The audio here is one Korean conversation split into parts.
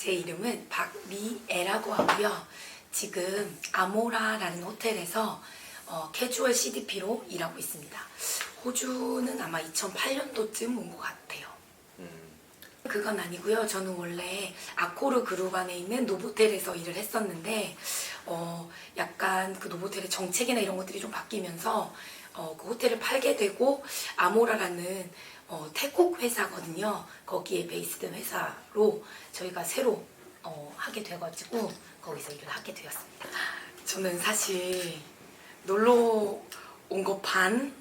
제 이름은 박미애라고 하고요. 지금 아모라라는 호텔에서 캐주얼 CDP로 일하고 있습니다. 호주는 아마 2008년도쯤 온 것 같아요. 그건 아니고요. 저는 원래 아코르 그룹 안에 있는 노보텔에서 일을 했었는데 약간 그 노보텔의 정책이나 이런 것들이 좀 바뀌면서 그 호텔을 팔게 되고 아모라라는 태국 회사거든요. 거기에 베이스된 회사로 저희가 새로 하게 돼가지고 거기서 일을 하게 되었습니다. 저는 사실 놀러 온 거 반,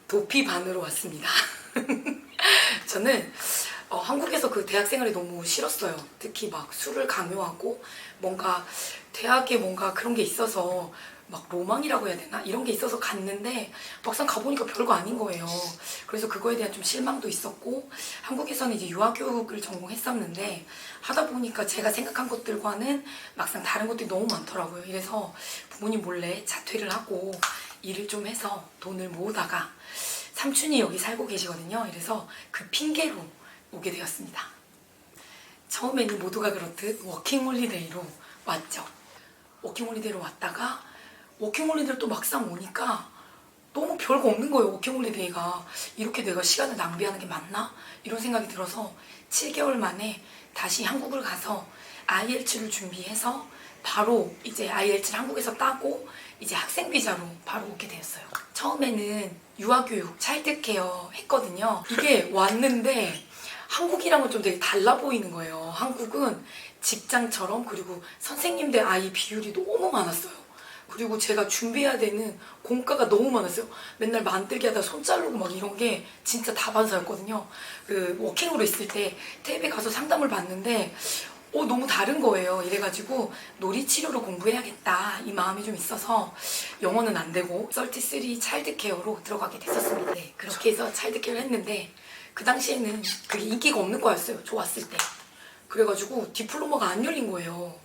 도피 반으로 왔습니다. 저는 한국에서 그 대학 생활이 너무 싫었어요. 특히 막 술을 강요하고 뭔가 대학에 뭔가 그런 게 있어서 막 로망이라고 해야 되나? 이런 게 있어서 갔는데 막상 가보니까 별거 아닌 거예요. 그래서 그거에 대한 좀 실망도 있었고 한국에서는 이제 유아교육을 전공했었는데 하다 보니까 제가 생각한 것들과는 막상 다른 것들이 너무 많더라고요. 이래서 부모님 몰래 자퇴를 하고 일을 좀 해서 돈을 모으다가 삼촌이 여기 살고 계시거든요. 그래서 그 핑계로 오게 되었습니다. 처음에는 모두가 그렇듯 워킹홀리데이로 왔죠. 워킹홀리데이로 왔다가 워킹홀리데이를 또 막상 오니까 너무 별거 없는 거예요. 워킹홀리데이가 이렇게 내가 시간을 낭비하는 게 맞나? 이런 생각이 들어서 7개월 만에 다시 한국을 가서 IELTS를 준비해서 바로 이제 IELTS를 한국에서 따고 이제 학생 비자로 바로 오게 되었어요. 처음에는 유아교육, 차일드케어 했거든요. 이게 왔는데 한국이랑은 좀 되게 달라 보이는 거예요. 한국은 직장처럼 그리고 선생님들 아이 비율이 너무 많았어요. 그리고 제가 준비해야 되는 공과가 너무 많았어요. 맨날 만들기 하다 손 자르고 막 이런 게 진짜 다반사였거든요. 그 워킹으로 있을 때 탭에 가서 상담을 받는데 너무 다른 거예요. 이래가지고 놀이치료로 공부해야겠다 이 마음이 좀 있어서 영어는 안 되고 33 차일드케어로 들어가게 됐었습니다. 네, 그렇게 해서 차일드케어를 했는데 그 당시에는 그게 인기가 없는 거였어요. 좋았을 때. 그래가지고 디플로마가 안 열린 거예요.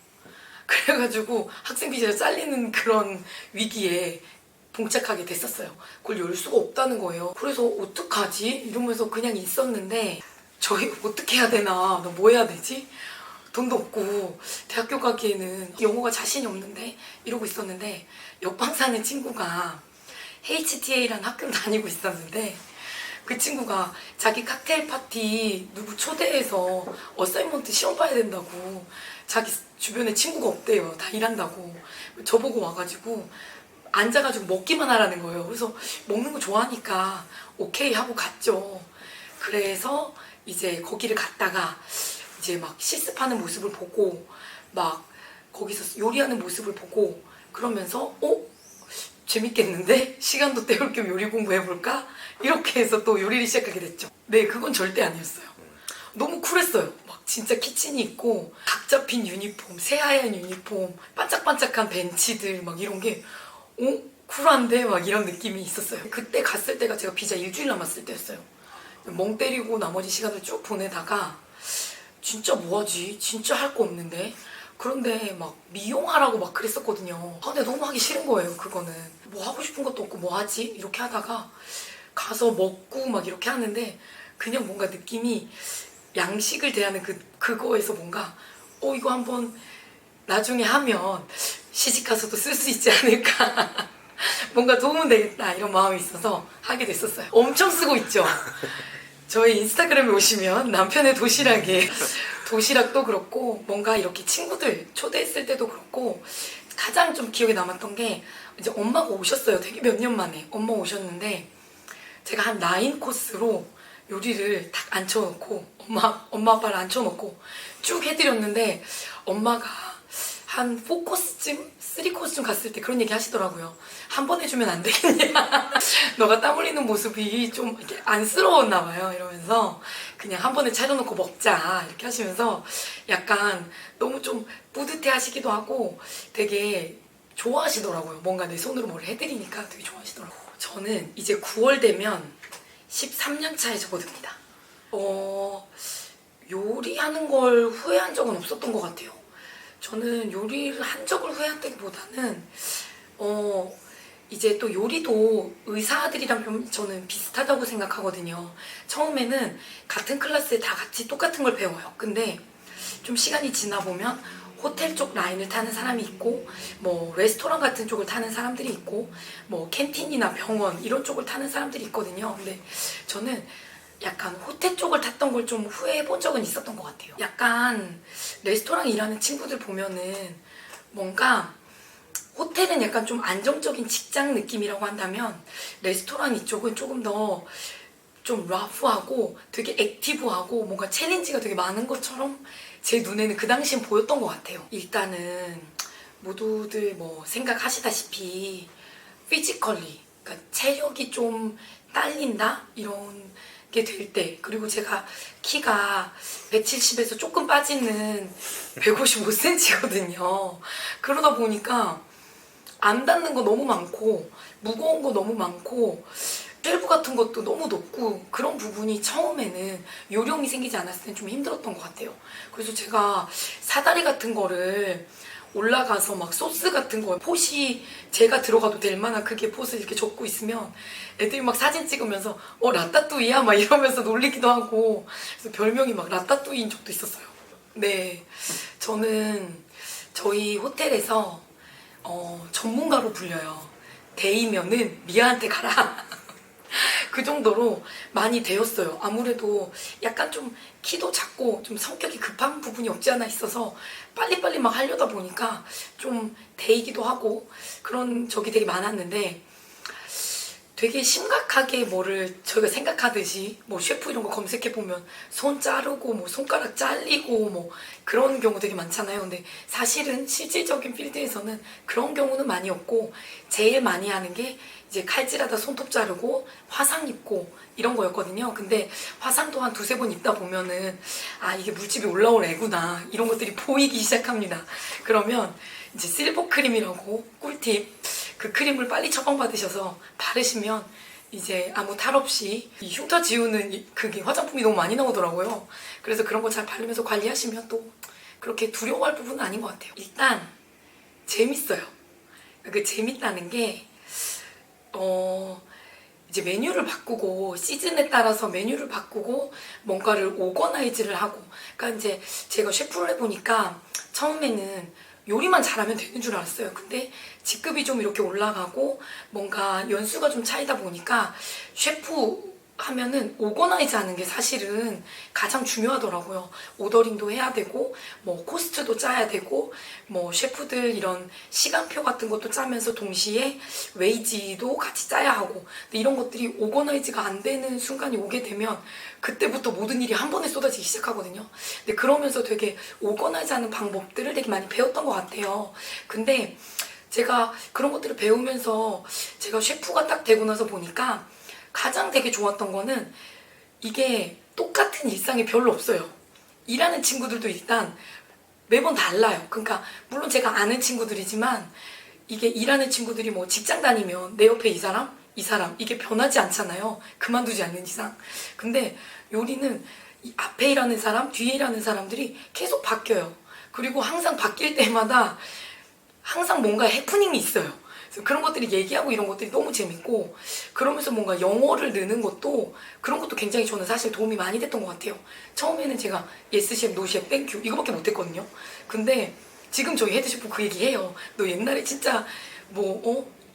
그래가지고 학생 비자를 잘리는 그런 위기에 봉착하게 됐었어요. 그걸 열 수가 없다는 거예요. 그래서 어떡하지? 이러면서 그냥 있었는데 저희 어떻게 해야 되나? 나 뭐 해야 되지? 돈도 없고 대학교 가기에는 영어가 자신이 없는데 이러고 있었는데 옆방 사는 친구가 HTA라는 학교를 다니고 있었는데 그 친구가 자기 칵테일 파티 누구 초대해서 어사이먼트 시험 봐야 된다고 자기 주변에 친구가 없대요. 다 일한다고. 저보고 와가지고 앉아가지고 먹기만 하라는 거예요. 그래서 먹는 거 좋아하니까 오케이 하고 갔죠. 그래서 이제 거기를 갔다가 이제 막 실습하는 모습을 보고 막 거기서 요리하는 모습을 보고 그러면서 재밌겠는데? 시간도 때울 겸 요리 공부해볼까? 이렇게 해서 또 요리를 시작하게 됐죠. 네, 그건 절대 아니었어요. 너무 쿨했어요. 막 진짜 키친이 있고 각 잡힌 유니폼, 새하얀 유니폼, 반짝반짝한 벤치들 막 이런 게 쿨한데? 막 이런 느낌이 있었어요. 그때 갔을 때가 제가 비자 일주일 남았을 때였어요. 멍 때리고 나머지 시간을 쭉 보내다가 진짜 뭐하지? 진짜 할 거 없는데? 그런데 막 미용하라고 막 그랬었거든요. 근데 너무 하기 싫은 거예요. 그거는 뭐 하고 싶은 것도 없고 뭐 하지? 이렇게 하다가 가서 먹고 막 이렇게 하는데 그냥 뭔가 느낌이 양식을 대하는 그거에서 뭔가 이거 한번 나중에 하면 시집가서도 쓸 수 있지 않을까. 뭔가 도움은 되겠다 이런 마음이 있어서 하게 됐었어요. 엄청 쓰고 있죠. 저희 인스타그램에 오시면 남편의 도시락도 그렇고 뭔가 이렇게 친구들 초대했을 때도 그렇고 가장 좀 기억에 남았던 게 이제 엄마가 오셨어요. 되게 몇 년 만에 엄마 오셨는데 제가 한 9코스로 요리를 딱 앉혀놓고 엄마 아빠를 앉혀놓고 쭉 해드렸는데 엄마가 한 4코스쯤? 3코스쯤 갔을 때 그런 얘기 하시더라고요. 한 번 해주면 안 되겠냐. 너가 땀 흘리는 모습이 좀 이렇게 안쓰러웠나 봐요. 이러면서 그냥 한 번에 차려놓고 먹자 이렇게 하시면서 약간 너무 좀 뿌듯해 하시기도 하고 되게 좋아하시더라고요. 뭔가 내 손으로 뭘 해드리니까 되게 좋아하시더라고요. 저는 이제 9월 되면 13년 차에 접어듭니다. 요리하는 걸 후회한 적은 없었던 것 같아요. 저는 요리를 한 적을 후회한다기보다는 이제 또 요리도 의사들이랑 좀 저는 비슷하다고 생각하거든요. 처음에는 같은 클래스에 다 같이 똑같은 걸 배워요. 근데 좀 시간이 지나 보면 호텔 쪽 라인을 타는 사람이 있고 뭐 레스토랑 같은 쪽을 타는 사람들이 있고 뭐 캔틴이나 병원 이런 쪽을 타는 사람들이 있거든요. 근데 저는 약간 호텔 쪽을 탔던 걸 좀 후회해 본 적은 있었던 것 같아요. 약간 레스토랑 일하는 친구들 보면은 뭔가 호텔은 약간 좀 안정적인 직장 느낌이라고 한다면 레스토랑 이쪽은 조금 더 좀 러프하고 되게 액티브하고 뭔가 챌린지가 되게 많은 것처럼 제 눈에는 그 당시엔 보였던 것 같아요. 일단은 모두들 뭐 생각하시다시피 피지컬리 그러니까 체력이 좀 딸린다 이런 게 될 때, 그리고 제가 키가 170에서 조금 빠지는 155cm거든요. 그러다 보니까 안 닿는 거 너무 많고 무거운 거 너무 많고 밸브 같은 것도 너무 높고 그런 부분이 처음에는 요령이 생기지 않았을 땐 좀 힘들었던 것 같아요. 그래서 제가 사다리 같은 거를 올라가서 막 소스 같은 거 폿이 제가 들어가도 될 만한 크기의 폿을 이렇게 접고 있으면 애들이 막 사진 찍으면서 라따뚜이야? 막 이러면서 놀리기도 하고 그래서 별명이 막 라따뚜이인 적도 있었어요. 네, 저는 저희 호텔에서 전문가로 불려요. 데이면은 미아한테 가라. 그 정도로 많이 되었어요. 아무래도 약간 좀 키도 작고 좀 성격이 급한 부분이 없지 않아 있어서 빨리빨리 막 하려다 보니까 좀 데이기도 하고 그런 적이 되게 많았는데, 되게 심각하게 뭐를 저희가 생각하듯이 뭐 셰프 이런 거 검색해보면 손 자르고 뭐 손가락 잘리고 뭐 그런 경우 되게 많잖아요. 근데 사실은 실질적인 필드에서는 그런 경우는 많이 없고 제일 많이 하는 게 이제 칼질하다 손톱 자르고 화상 입고 이런 거였거든요. 근데 화상도 한 두세 번 입다 보면은 이게 물집이 올라올 애구나 이런 것들이 보이기 시작합니다. 그러면 이제 실버 크림이라고 꿀팁, 그 크림을 빨리 처방받으셔서 바르시면 이제 아무 탈 없이 이 흉터 지우는 그게 화장품이 너무 많이 나오더라고요. 그래서 그런 거 잘 바르면서 관리하시면 또 그렇게 두려워할 부분은 아닌 것 같아요. 일단 재밌어요. 그 재밌다는 게 이제 메뉴를 바꾸고 시즌에 따라서 메뉴를 바꾸고 뭔가를 오거나이즈를 하고, 그러니까 이제 제가 셰프를 해보니까 처음에는 요리만 잘하면 되는 줄 알았어요. 근데 직급이 좀 이렇게 올라가고 뭔가 연수가 좀 차이다 보니까 셰프 하면은 오거나이즈 하는 게 사실은 가장 중요하더라고요. 오더링도 해야 되고 뭐 코스트도 짜야 되고 뭐 셰프들 이런 시간표 같은 것도 짜면서 동시에 웨이지도 같이 짜야 하고, 근데 이런 것들이 오거나이즈가 안 되는 순간이 오게 되면 그때부터 모든 일이 한 번에 쏟아지기 시작하거든요. 근데 그러면서 되게 오거나이즈 하는 방법들을 되게 많이 배웠던 것 같아요. 근데 제가 그런 것들을 배우면서 제가 셰프가 딱 되고 나서 보니까 가장 되게 좋았던 거는 이게 똑같은 일상이 별로 없어요. 일하는 친구들도 일단 매번 달라요. 그러니까 물론 제가 아는 친구들이지만 이게 일하는 친구들이 뭐 직장 다니면 내 옆에 이 사람 이게 변하지 않잖아요. 그만두지 않는 이상. 근데 요리는 이 앞에 일하는 사람, 뒤에 일하는 사람들이 계속 바뀌어요. 그리고 항상 바뀔 때마다 항상 뭔가 해프닝이 있어요. 그런 것들이 얘기하고 이런 것들이 너무 재밌고, 그러면서 뭔가 영어를 느는 것도 그런 것도 굉장히 저는 사실 도움이 많이 됐던 것 같아요. 처음에는 제가 예스 셰프, 노 셰프, 땡큐 이거밖에 못했거든요. 근데 지금 저희 헤드셰프 그 얘기해요. 너 옛날에 진짜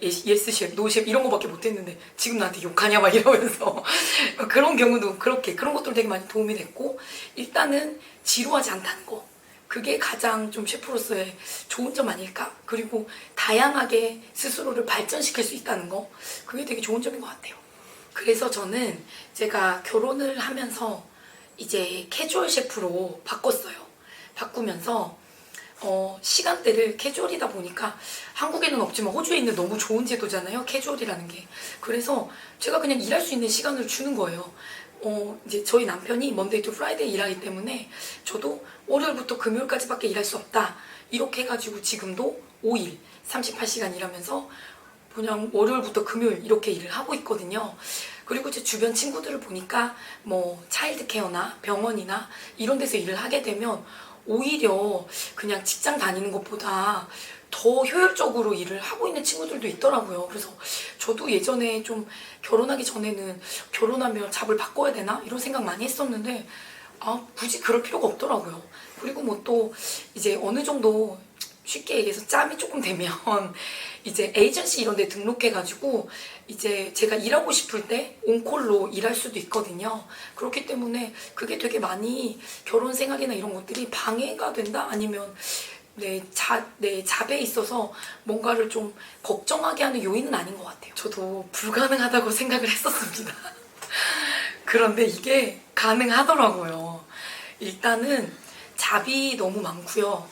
예스 셰프, 노 셰프 이런 거밖에 못했는데 지금 나한테 욕하냐 막 이러면서 그런 경우도 그런 것도 되게 많이 도움이 됐고, 일단은 지루하지 않다는 거, 그게 가장 좀 셰프로서의 좋은 점 아닐까? 그리고 다양하게 스스로를 발전시킬 수 있다는 거, 그게 되게 좋은 점인 것 같아요. 그래서 저는 제가 결혼을 하면서 이제 캐주얼 셰프로 바꿨어요. 바꾸면서 시간대를 캐주얼이다 보니까 한국에는 없지만 호주에 있는 너무 좋은 제도잖아요, 캐주얼이라는 게. 그래서 제가 그냥 일할 수 있는 시간을 주는 거예요. 이제 저희 남편이 먼데이 투 프라이데이 일하기 때문에 저도 월요일부터 금요일까지밖에 일할 수 없다 이렇게 해가지고 지금도 5일 38시간 일하면서 그냥 월요일부터 금요일 이렇게 일을 하고 있거든요. 그리고 제 주변 친구들을 보니까 뭐 차일드 케어나 병원이나 이런 데서 일을 하게 되면 오히려 그냥 직장 다니는 것보다 더 효율적으로 일을 하고 있는 친구들도 있더라고요. 그래서 저도 예전에 좀 결혼하기 전에는 결혼하면 잡을 바꿔야 되나? 이런 생각 많이 했었는데 굳이 그럴 필요가 없더라고요. 그리고 뭐 또 이제 어느 정도 쉽게 얘기해서 짬이 조금 되면 이제 에이전시 이런 데 등록해가지고 이제 제가 일하고 싶을 때 온콜로 일할 수도 있거든요. 그렇기 때문에 그게 되게 많이 결혼 생활이나 이런 것들이 방해가 된다? 아니면 내 잡에 있어서 뭔가를 좀 걱정하게 하는 요인은 아닌 것 같아요. 저도 불가능하다고 생각을 했었습니다. 그런데 이게 가능하더라고요. 일단은 잡이 너무 많고요.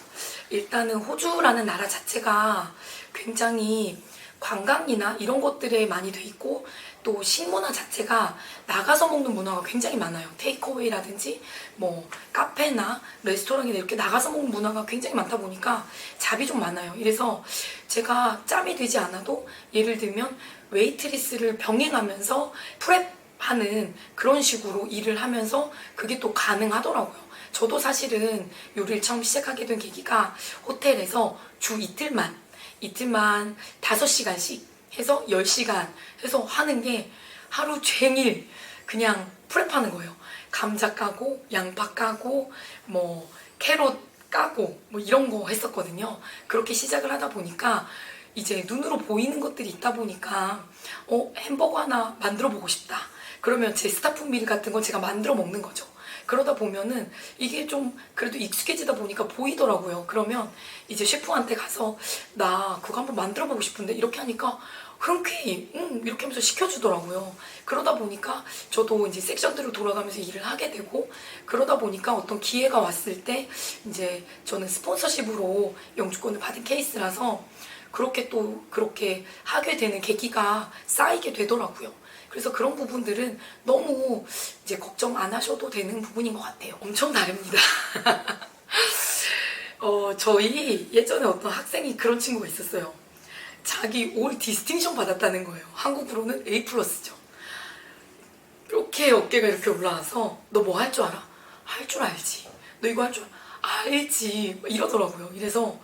일단은 호주라는 나라 자체가 굉장히 관광이나 이런 것들에 많이 돼 있고 또 식문화 자체가 나가서 먹는 문화가 굉장히 많아요. 테이크어웨이라든지 뭐 카페나 레스토랑이나 이렇게 나가서 먹는 문화가 굉장히 많다 보니까 잡이 좀 많아요. 그래서 제가 짬이 되지 않아도 예를 들면 웨이트리스를 병행하면서 프랩하는 그런 식으로 일을 하면서 그게 또 가능하더라고요. 저도 사실은 요리를 처음 시작하게 된 계기가 호텔에서 주 이틀만 5시간씩 해서 10시간 해서 하는 게 하루 종일 그냥 프랩하는 거예요. 감자 까고 양파 까고 뭐 캐럿 까고 뭐 이런 거 했었거든요. 그렇게 시작을 하다 보니까 이제 눈으로 보이는 것들이 있다 보니까 햄버거 하나 만들어 보고 싶다. 그러면 제 스타프 밀 같은 건 제가 만들어 먹는 거죠. 그러다 보면은 이게 좀 그래도 익숙해지다 보니까 보이더라고요. 그러면 이제 셰프한테 가서 나 그거 한번 만들어 보고 싶은데 이렇게 하니까 흔쾌히 이렇게 하면서 시켜주더라고요. 그러다 보니까 저도 이제 섹션들을 돌아가면서 일을 하게 되고 그러다 보니까 어떤 기회가 왔을 때 이제 저는 스폰서십으로 영주권을 받은 케이스라서 그렇게 하게 되는 계기가 쌓이게 되더라고요. 그래서 그런 부분들은 너무 이제 걱정 안 하셔도 되는 부분인 것 같아요. 엄청 다릅니다. 저희 예전에 어떤 학생이 그런 친구가 있었어요. 자기 올 디스팅션 받았다는 거예요. 한국으로는 A+죠. 이렇게 어깨가 이렇게 올라와서 너 뭐 할 줄 알아? 할 줄 알지. 너 이거 할 줄 알지. 이러더라고요. 이래서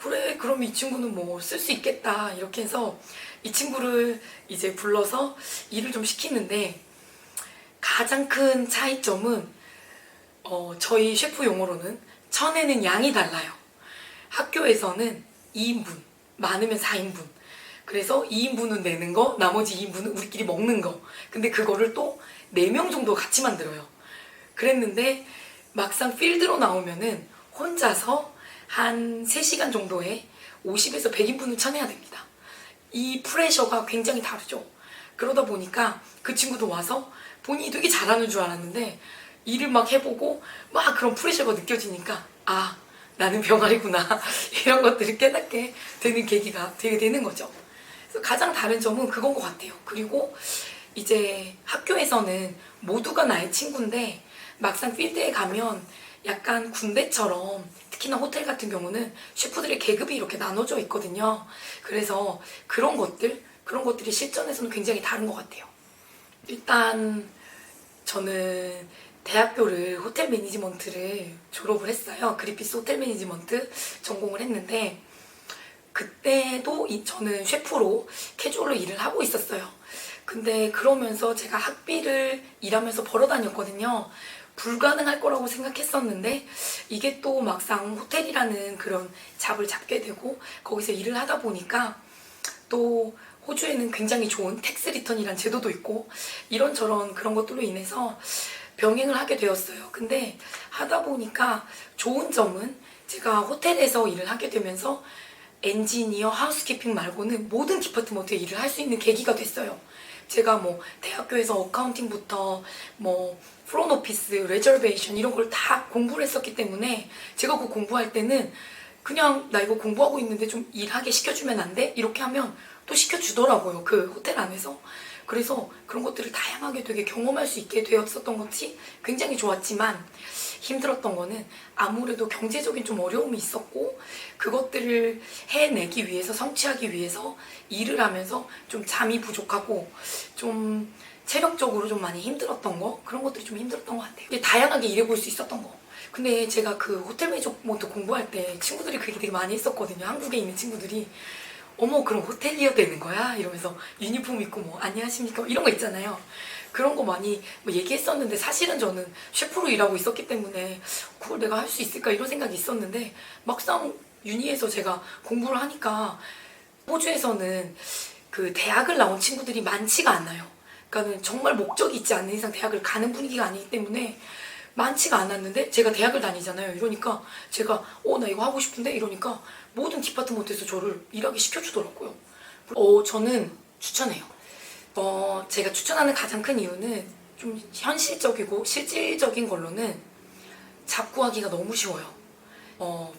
그래 그럼 이 친구는 뭐 쓸 수 있겠다 이렇게 해서 이 친구를 이제 불러서 일을 좀 시키는데 가장 큰 차이점은 저희 셰프 용어로는 천에는 양이 달라요. 학교에서는 2인분, 많으면 4인분. 그래서 2인분은 내는 거, 나머지 2인분은 우리끼리 먹는 거. 근데 그거를 또 4명 정도 같이 만들어요. 그랬는데 막상 필드로 나오면은 혼자서 한 3시간 정도에 50에서 100인분을 쳐내야 됩니다. 이 프레셔가 굉장히 다르죠. 그러다 보니까 그 친구도 와서 본인이 되게 잘하는 줄 알았는데 일을 막 해보고 막 그런 프레셔가 느껴지니까 나는 병아리구나 이런 것들을 깨닫게 되는 계기가 되게 되는 거죠. 그래서 가장 다른 점은 그건 것 같아요. 그리고 이제 학교에서는 모두가 나의 친구인데 막상 필드에 가면 약간 군대처럼 특히나 호텔 같은 경우는 셰프들의 계급이 이렇게 나눠져 있거든요. 그래서 그런 것들이 실전에서는 굉장히 다른 것 같아요. 일단 저는 대학교를 호텔 매니지먼트를 졸업을 했어요. 그리피스 호텔 매니지먼트 전공을 했는데 그때도 저는 셰프로 캐주얼로 일을 하고 있었어요. 근데 그러면서 제가 학비를 일하면서 벌어 다녔거든요. 불가능할 거라고 생각했었는데 이게 또 막상 호텔이라는 그런 잡을 잡게 되고 거기서 일을 하다 보니까 또 호주에는 굉장히 좋은 텍스 리턴이란 제도도 있고 이런저런 그런 것들로 인해서 병행을 하게 되었어요. 근데 하다 보니까 좋은 점은 제가 호텔에서 일을 하게 되면서 엔지니어, 하우스키핑 말고는 모든 디파트먼트에 일을 할 수 있는 계기가 됐어요. 제가 뭐 대학교에서 어카운팅부터 뭐 프론 오피스, 레저베이션 이런 걸 다 공부를 했었기 때문에 제가 그 공부할 때는 그냥 나 이거 공부하고 있는데 좀 일하게 시켜주면 안 돼? 이렇게 하면 또 시켜주더라고요. 그 호텔 안에서. 그래서 그런 것들을 다양하게 되게 경험할 수 있게 되었었던 것이 굉장히 좋았지만 힘들었던 거는 아무래도 경제적인 좀 어려움이 있었고 그것들을 해내기 위해서 성취하기 위해서 일을 하면서 좀 잠이 부족하고 좀 체력적으로 좀 많이 힘들었던 거 그런 것들이 좀 힘들었던 것 같아요. 다양하게 일해볼 수 있었던 거. 근데 제가 그 호텔 매니저먼트 공부할 때 친구들이 그 얘기 되게 많이 했었거든요. 한국에 있는 친구들이 어머 그럼 호텔리어 되는 거야? 이러면서 유니폼 입고 뭐 안녕하십니까? 이런 거 있잖아요. 그런 거 많이 뭐 얘기했었는데 사실은 저는 셰프로 일하고 있었기 때문에 그걸 내가 할 수 있을까 이런 생각이 있었는데 막상 유니에서 제가 공부를 하니까 호주에서는 그 대학을 나온 친구들이 많지가 않아요. 그러니까는 정말 목적이 있지 않는 이상 대학을 가는 분위기가 아니기 때문에 많지가 않았는데 제가 대학을 다니잖아요. 이러니까 제가 나 이거 하고 싶은데 이러니까 모든 디파트먼트에서 저를 일하게 시켜주더라고요. 저는 추천해요. 제가 추천하는 가장 큰 이유는 좀 현실적이고 실질적인 걸로는 잡 구하기가 너무 쉬워요.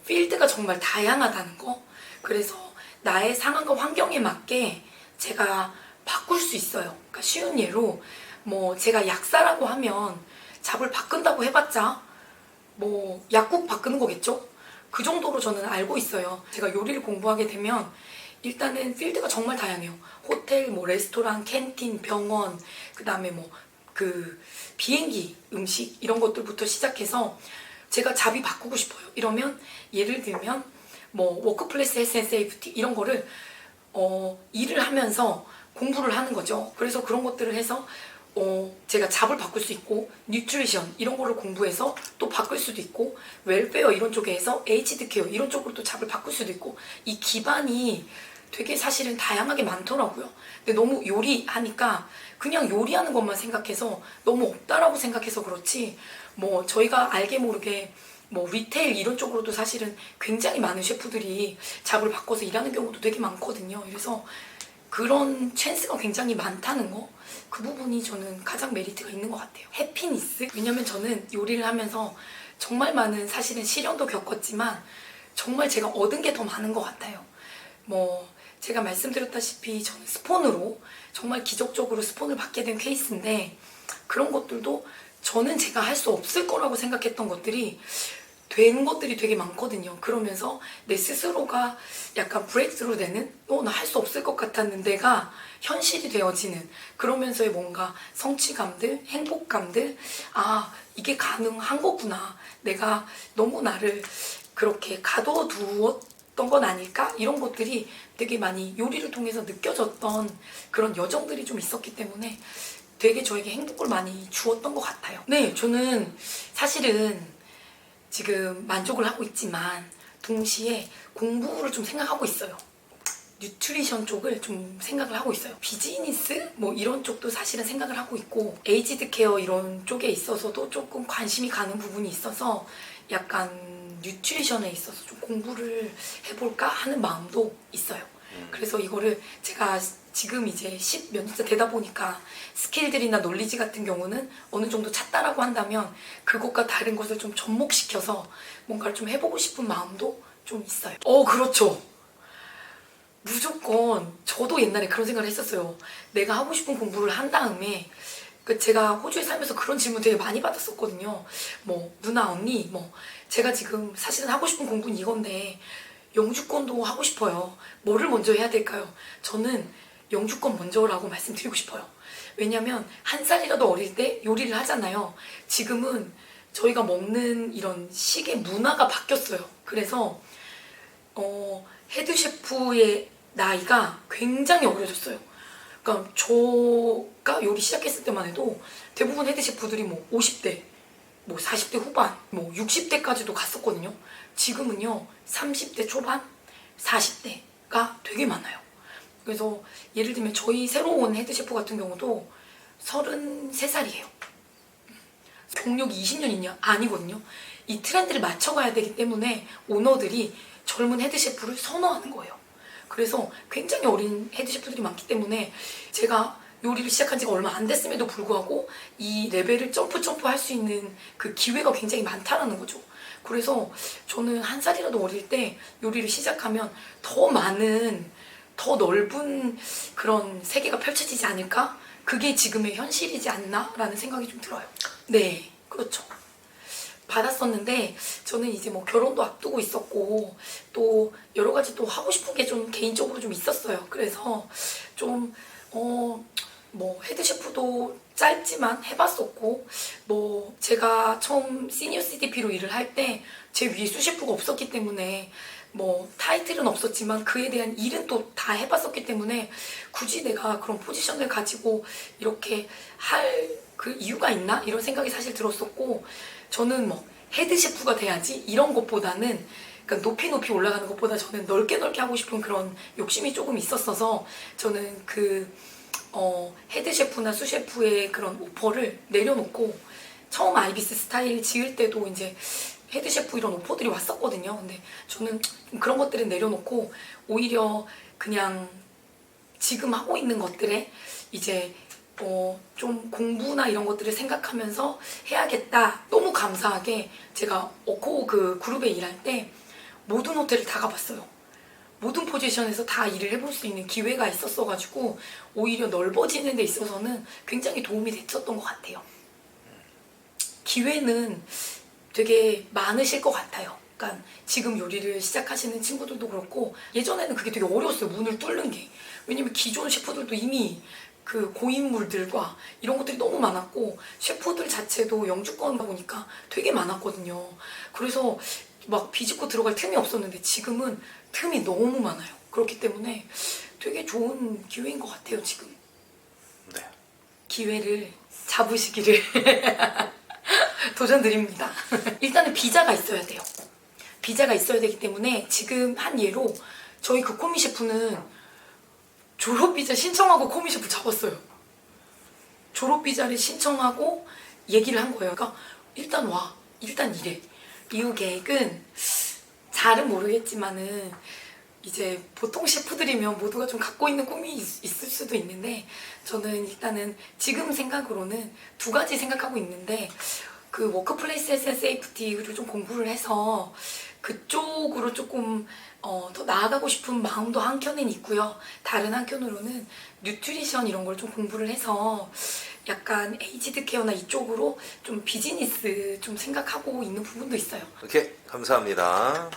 필드가 정말 다양하다는 거. 그래서 나의 상황과 환경에 맞게 제가 바꿀 수 있어요. 그러니까 쉬운 예로 뭐 제가 약사라고 하면 잡을 바꾼다고 해봤자 뭐 약국 바꾸는 거겠죠? 그 정도로 저는 알고 있어요. 제가 요리를 공부하게 되면 일단은 필드가 정말 다양해요. 호텔, 뭐 레스토랑, 캔틴, 병원, 그 다음에 뭐 그 비행기 음식 이런 것들부터 시작해서 제가 잡이 바꾸고 싶어요. 이러면 예를 들면 뭐 워크플레이스 헬스 앤 세이프티 이런 거를 일을 하면서 공부를 하는 거죠. 그래서 그런 것들을 해서 제가 잡을 바꿀 수 있고 뉴트리션 이런 거를 공부해서 또 바꿀 수도 있고 웰페어 이런 쪽에서 에이지드 케어 이런 쪽으로 또 잡을 바꿀 수도 있고 이 기반이 되게 사실은 다양하게 많더라고요. 근데 너무 요리하니까 그냥 요리하는 것만 생각해서 너무 없다라고 생각해서 그렇지 뭐 저희가 알게 모르게 뭐 리테일 이런 쪽으로도 사실은 굉장히 많은 셰프들이 잡을 바꿔서 일하는 경우도 되게 많거든요. 그래서 그런 찬스가 굉장히 많다는 거, 그 부분이 저는 가장 메리트가 있는 것 같아요. 해피니스? 왜냐면 저는 요리를 하면서 정말 많은 사실은 시련도 겪었지만 정말 제가 얻은 게 더 많은 것 같아요. 뭐 제가 말씀드렸다시피 저는 스폰으로 정말 기적적으로 스폰을 받게 된 케이스인데 그런 것들도 저는 제가 할 수 없을 거라고 생각했던 것들이 된 것들이 되게 많거든요. 그러면서 내 스스로가 약간 브레이크스루 되는 나 할 수 없을 것 같았는데가 현실이 되어지는 그러면서의 뭔가 성취감들, 행복감들 이게 가능한 거구나. 내가 너무 나를 그렇게 가둬두었던 건 아닐까? 이런 것들이 되게 많이 요리를 통해서 느껴졌던 그런 여정들이 좀 있었기 때문에 되게 저에게 행복을 많이 주었던 것 같아요. 네, 저는 사실은 지금 만족을 하고 있지만 동시에 공부를 좀 생각하고 있어요. 뉴트리션 쪽을 좀 생각을 하고 있어요. 비즈니스? 뭐 이런 쪽도 사실은 생각을 하고 있고 에이지드 케어 이런 쪽에 있어서도 조금 관심이 가는 부분이 있어서 약간 뉴트리션에 있어서 좀 공부를 해볼까 하는 마음도 있어요. 그래서 이거를 제가 지금 이제 10몇 년째 되다 보니까 스킬들이나 논리지 같은 경우는 어느 정도 찾다라고 한다면 그것과 다른 것을 좀 접목시켜서 뭔가를 좀 해보고 싶은 마음도 좀 있어요. 그렇죠. 무조건 저도 옛날에 그런 생각을 했었어요. 내가 하고 싶은 공부를 한 다음에 제가 호주에 살면서 그런 질문 되게 많이 받았었거든요. 뭐 누나 언니 뭐 제가 지금 사실은 하고 싶은 공부는 이건데 영주권도 하고 싶어요. 뭐를 먼저 해야 될까요? 저는 영주권 먼저라고 말씀드리고 싶어요. 왜냐면 한 살이라도 어릴 때 요리를 하잖아요. 지금은 저희가 먹는 이런 식의 문화가 바뀌었어요. 그래서 헤드 셰프의 나이가 굉장히 어려졌어요. 그러니까 저가 요리 시작했을 때만 해도 대부분 헤드 셰프들이 뭐 50대, 뭐 40대 후반, 뭐 60대까지도 갔었거든요. 지금은요 30대 초반, 40대가 되게 많아요. 그래서 예를 들면 저희 새로 온 헤드 셰프 같은 경우도 33살이에요. 경력이 20년 있냐? 아니거든요. 이 트렌드를 맞춰가야 되기 때문에 오너들이 젊은 헤드 셰프를 선호하는 거예요. 그래서 굉장히 어린 헤드 셰프들이 많기 때문에 제가 요리를 시작한 지가 얼마 안 됐음에도 불구하고 이 레벨을 점프 할 수 있는 그 기회가 굉장히 많다라는 거죠. 그래서 저는 한 살이라도 어릴 때 요리를 시작하면 더 많은, 더 넓은 그런 세계가 펼쳐지지 않을까? 그게 지금의 현실이지 않나라는 생각이 좀 들어요. 네, 그렇죠. 받았었는데 저는 이제 뭐 결혼도 앞두고 있었고 또 여러 가지 또 하고 싶은 게 좀 개인적으로 좀 있었어요. 그래서 좀 뭐 헤드 셰프도 짧지만 해봤었고 뭐 제가 처음 시니어 CDP로 일을 할 때 제 위에 수셰프가 없었기 때문에 뭐 타이틀은 없었지만 그에 대한 일은 또 다 해봤었기 때문에 굳이 내가 그런 포지션을 가지고 이렇게 할 그 이유가 있나? 이런 생각이 사실 들었었고, 저는 뭐 헤드 셰프가 돼야지 이런 것보다는, 그러니까 높이 높이 올라가는 것보다 저는 넓게 넓게 하고 싶은 그런 욕심이 조금 있었어서 저는 헤드 셰프나 수 셰프의 그런 오퍼를 내려놓고, 처음 아이비스 스타일 지을 때도 이제 헤드 셰프 이런 오퍼들이 왔었거든요. 근데 저는 그런 것들은 내려놓고 오히려 그냥 지금 하고 있는 것들에 이제 좀 공부나 이런 것들을 생각하면서 해야겠다. 너무 감사하게 제가 어코 그 그룹에 일할 때 모든 호텔을 다 가봤어요. 모든 포지션에서 다 일을 해볼 수 있는 기회가 있었어가지고 오히려 넓어지는 데 있어서는 굉장히 도움이 됐었던 것 같아요. 기회는 되게 많으실 것 같아요. 그러니까 지금 요리를 시작하시는 친구들도 그렇고, 예전에는 그게 되게 어려웠어요. 문을 뚫는 게. 왜냐면 기존 셰프들도 이미 그 고인물들과 이런 것들이 너무 많았고, 셰프들 자체도 영주권 보니까 되게 많았거든요. 그래서 막 비집고 들어갈 틈이 없었는데 지금은 틈이 너무 많아요. 그렇기 때문에 되게 좋은 기회인 것 같아요, 지금. 네. 기회를 잡으시기를 도전드립니다. 일단은 비자가 있어야 돼요. 비자가 있어야 되기 때문에 지금 한 예로 저희 그 코미 셰프는 졸업비자 신청하고 코미 셰프 잡았어요. 졸업비자를 신청하고 얘기를 한 거예요. 그러니까 일단 와, 일단 일해. 이후 계획은 잘은 모르겠지만은 이제 보통 셰프들이면 모두가 좀 갖고 있는 꿈이 있을 수도 있는데, 저는 일단은 지금 생각으로는 두 가지 생각하고 있는데, 그 워크플레이스 헬스 앤 세이프티를 좀 공부를 해서 그쪽으로 조금 더 나아가고 싶은 마음도 한켠엔 있고요. 다른 한켠으로는 뉴트리션 이런 걸 좀 공부를 해서 약간 에이지드 케어나 이쪽으로 좀 비즈니스 좀 생각하고 있는 부분도 있어요. 오케이, 감사합니다.